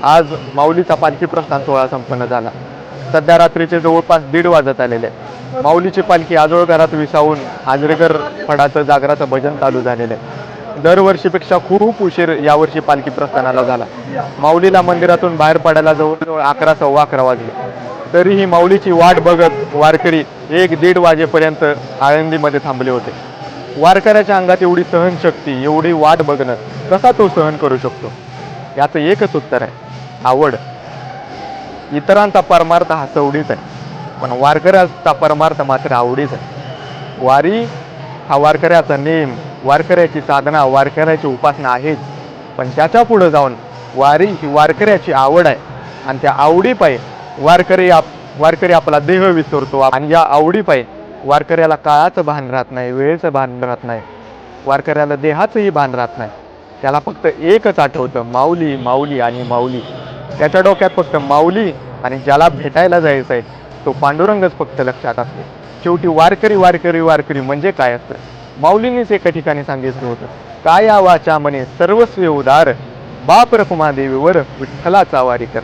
आज माऊलीचा पालखी प्रस्थान सोहळा संपन्न झाला. सध्या रात्रीचे जवळपास 1:30 वाजत आलेले आहे. माऊलीची पालखी आजोळ घरात विसावून आजरेकर फडाचं जागराचं भजन चालू झालेलं आहे. दरवर्षीपेक्षा खूप उशीर यावर्षी पालखी प्रस्थानाला झाला. माऊलीला मंदिरातून बाहेर पडायला जवळजवळ 11:15 वाजले. तरीही माऊलीची वाट बघत वारकरी 1-1:30 वाजेपर्यंत आळंदीमध्ये थांबले होते. वारकऱ्याच्या अंगात एवढी सहनशक्ती, एवढी वाट बघणं कसा तो सहन करू शकतो? याचं एकच उत्तर आहे, आवड. इतरांचा परमार्थ हा सवडीच आहे, पण वारकऱ्याचा परमार्थ मात्र आवडीच आहे. वारी हा वारकऱ्याचा नेम, वारकऱ्याची साधना, वारकऱ्याची उपासना आहेच, पण त्याच्या पुढे जाऊन वारी ही वारकऱ्याची आवड आहे. आणि त्या आवडीपायी वारकरी आपला देह विसरतो. आणि या आवडीपायी वारकऱ्याला काळाचं भान राहत नाही, वेळेचं भान राहत नाही, वारकऱ्याला देहाचंही भान राहत नाही. त्याला फक्त एकच आठवतं, माऊली, माऊली आणि माऊली. त्याच्या डोक्यात फक्त माऊली आणि ज्याला भेटायला जायचं आहे तो पांडुरंगच फक्त लक्षात असते. शेवटी वारकरी वारकरी वारकरी म्हणजे काय असतं? माऊलींनीच एका ठिकाणी सांगितलं होतं, काया वाचा म्हणे सर्वस्वी उदार, बाप रखुमा देवीवर विठ्ठलाचा वारी कर.